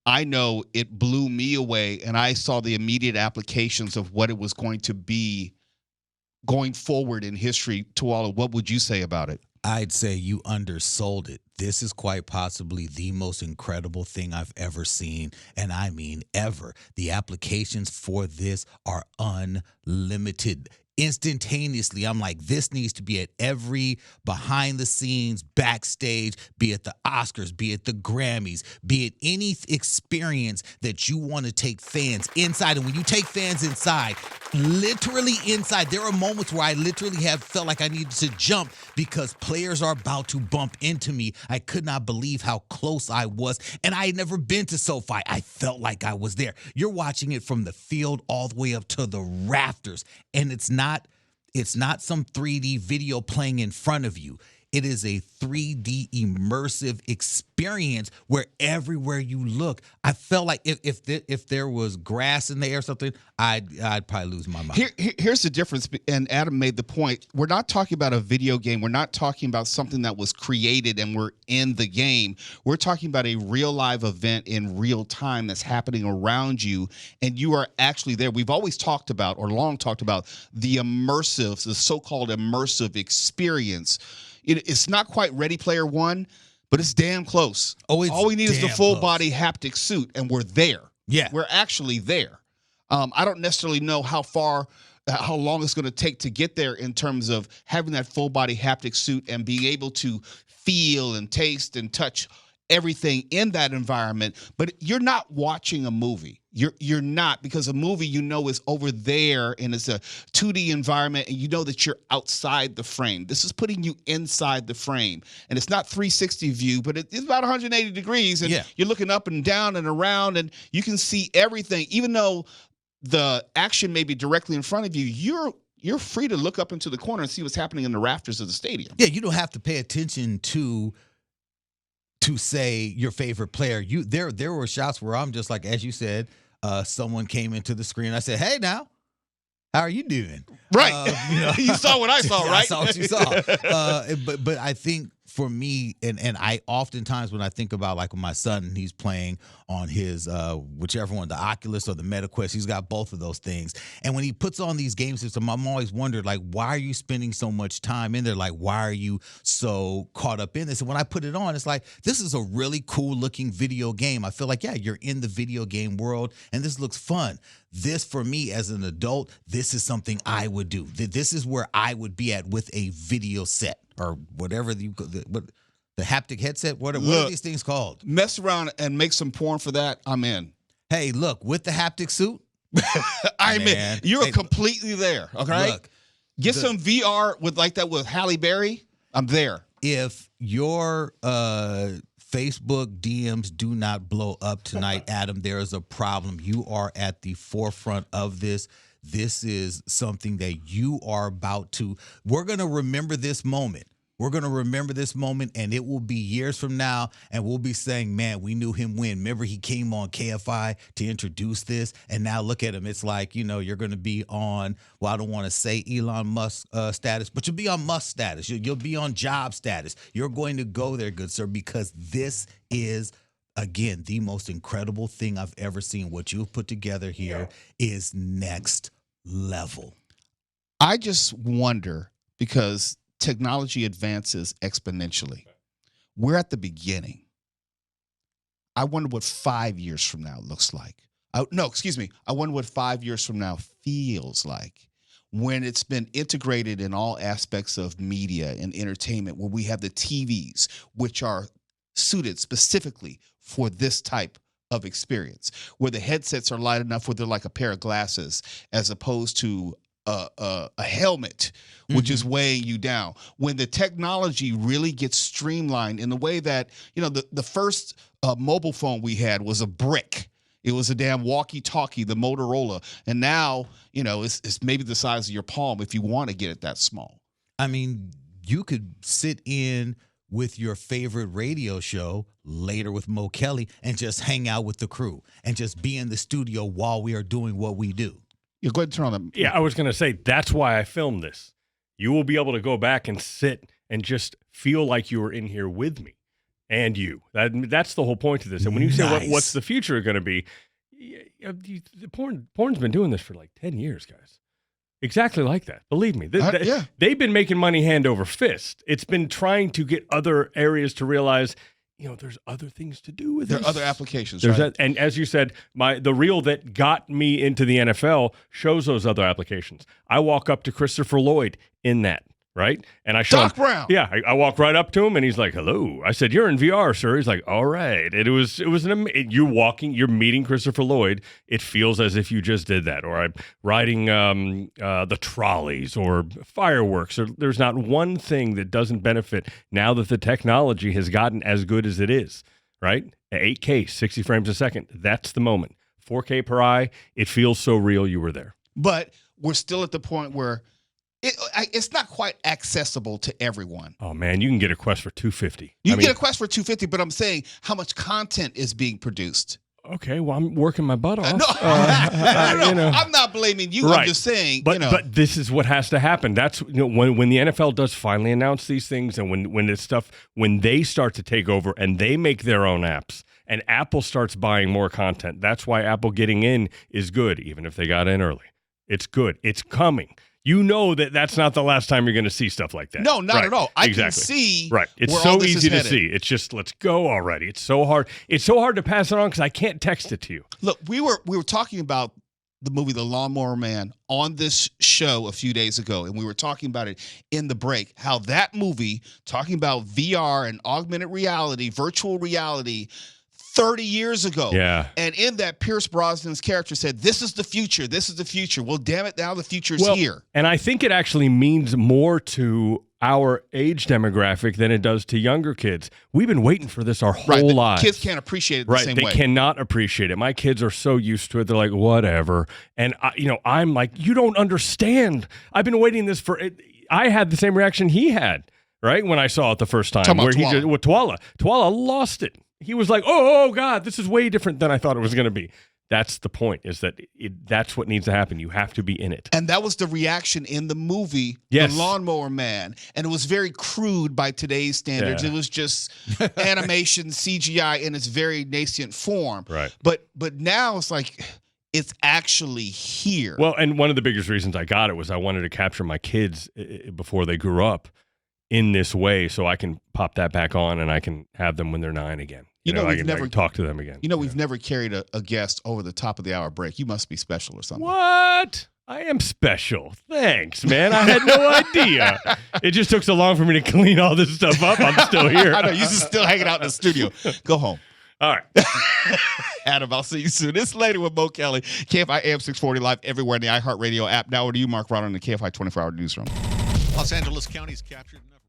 I know it blew me away, and I saw the immediate applications of what it was going to be going forward in history. Tuala, what would you say about it? I'd say you undersold it. This is quite possibly the most incredible thing I've ever seen, and I mean ever. The applications for this are unlimited. Instantaneously, I'm like, this needs to be at every behind the scenes, backstage, be it the Oscars, be it the Grammys, be it any experience that you want to take fans inside. And when you take fans inside, literally inside, there are moments where I literally have felt like I needed to jump because players are about to bump into me. I could not believe how close I was. And I had never been to SoFi. I felt like I was there. You're watching it from the field all the way up to the rafters. And it's not some 3D video playing in front of you. It is a 3D immersive experience where everywhere you look, I felt like if there was grass in the air or something, I'd probably lose my mind. Here's the difference, and Adam made the point. We're not talking about a video game. We're not talking about something that was created and we're in the game. We're talking about a real live event in real time that's happening around you, and you are actually there. We've always talked about, or long talked about, the so-called immersive experience. It's not quite Ready Player One, but it's damn close. All we need is the full body haptic suit, and we're there. Yeah. We're actually there. I don't necessarily know how long it's going to take to get there in terms of having that full body haptic suit and being able to feel and taste and touch everything in that environment. But you're not watching a movie. You're not, because a movie, is over there and it's a 2D environment and you know that you're outside the frame. This is putting you inside the frame, and it's not 360 view, but it's about 180 degrees, and you're looking up and down and around, and you can see everything. Even though the action may be directly in front of you, you're free to look up into the corner and see what's happening in the rafters of the stadium. Yeah, you don't have to pay attention to say your favorite player. There were shots where I'm just like, as you said, someone came into the screen. I said, "Hey, now, how are you doing?" Right. You saw what I saw, right? I saw what you saw. But I think for me, and I oftentimes when I think about, like, with my son, he's playing on his whichever one, the Oculus or the MetaQuest, he's got both of those things. And when he puts on these game systems, I'm always wondered, like, why are you spending so much time in there? Like, why are you so caught up in this? And when I put it on, it's like, this is a really cool looking video game. I feel like, yeah, you're in the video game world and this looks fun. This, for me as an adult, this is something I would do. This is where I would be at with a video set or whatever the haptic headset. What are these things called? Mess around and make some porn for that. I'm in. Hey, look, with the haptic suit, I'm in. You're completely there. Okay. Look, get some VR with Halle Berry. I'm there. If your Facebook DMs do not blow up tonight, Adam, there is a problem. You are at the forefront of this. This is something that you are about to. We're going to remember this moment. We're going to remember this moment, and it will be years from now, and we'll be saying, man, we knew him when. Remember, he came on KFI to introduce this, and now look at him. It's like, you're going to be on, well, I don't want to say Elon Musk status, but you'll be on Musk status. You'll be on job status. You're going to go there, good sir, because this is, again, the most incredible thing I've ever seen. What you've put together here is next level. I just wonder, because technology advances exponentially. We're at the beginning. I wonder what 5 years from now looks like. I wonder what 5 years from now feels like when it's been integrated in all aspects of media and entertainment, where we have the TVs, which are suited specifically for this type of experience, where the headsets are light enough where they're like a pair of glasses as opposed to a helmet, which is weighing you down. When the technology really gets streamlined in the way that, the first mobile phone we had was a brick. It was a damn walkie-talkie, the Motorola. And now, it's maybe the size of your palm if you want to get it that small. I mean, you could sit in with your favorite radio show later with Mo Kelly and just hang out with the crew and just be in the studio while we are doing what we do. You go ahead and turn on them. Yeah, I was going to say, that's why I filmed this. You will be able to go back and sit and just feel like you were in here with me. and you. That's the whole point of this. And when you say Nice. what's the future going to be, the porn's been doing this for like 10 years, guys. Exactly like that. Believe me. Yeah. They've been making money hand over fist. It's been trying to get other areas to realize, there's other things to do with There this. are other applications, There's right? and as you said, the reel that got me into the NFL shows those other applications. I walk up to Christopher Lloyd in that, right? And I show Doc him, Brown. Yeah, I walk right up to him and he's like, "Hello." I said, "You're in VR, sir." He's like, "All right." And it was you're meeting Christopher Lloyd. It feels as if you just did that. Or I'm riding the trolleys or fireworks. Or there's not one thing that doesn't benefit now that the technology has gotten as good as it is, right? 8K, 60 frames a second. That's the moment. 4K per eye. It feels so real. You were there. But we're still at the point where it's not quite accessible to everyone. Oh man, you can get a Quest for $250. You can get a Quest for $250, but I'm saying how much content is being produced. Okay, well, I'm working my butt off. No, I'm not blaming you. Right. I'm just saying, But this is what has to happen. That's when the NFL does finally announce these things, and when they start to take over and they make their own apps, and Apple starts buying more content. That's why Apple getting in is good, even if they got in early. It's good. It's coming. You know that's not the last time you're going to see stuff like that. No, not Right. at all. I Exactly. can see. Right. It's where all so this easy is to headed. see. It's just let's go already. It's so hard. It's so hard to pass it on because I can't text it to you. Look, we were talking about the movie The Lawnmower Man on this show a few days ago, and we were talking about it in the break, how that movie, talking about VR and augmented reality, virtual reality, 30 years ago. Yeah. And in that, Pierce Brosnan's character said, "This is the future. This is the future." Well, damn it, now the future's here. And I think it actually means more to our age demographic than it does to younger kids. We've been waiting for this our whole The lives. kids can't appreciate it the Right, same they way. cannot appreciate it. My kids are so used to it; they're like, "Whatever." And I'm like, "You don't understand. I've been waiting this for." I had the same reaction he had, right, when I saw it the first time. Talking about Where he Twala. just with Twala lost it. He was like, "Oh God, this is way different than I thought it was going to be." That's the point. Is that that's what needs to happen. You have to be in it. And that was the reaction in the movie, Yes. The Lawnmower Man. And it was very crude by today's standards. Yeah. It was just animation, CGI in its very nascent form. Right. But now it's like it's actually here. Well, and one of the biggest reasons I got it was I wanted to capture my kids before they grew up in this way, so I can pop that back on and I can have them when they're 9 again. I we've can never talk to them again. we've never carried a guest over the top of the hour break. You must be special or something. What? I am special. Thanks, man. I had no idea. It just took so long for me to clean all this stuff up. I'm still here. I know, you're still hanging out in the studio. Go home. All right. Adam, I'll see you soon. This later with Mo Kelly, KFI AM 640 live everywhere in the iHeartRadio app. Now over to you, Mark Ronald, in the KFI 24-hour newsroom. Los Angeles County's captured enough.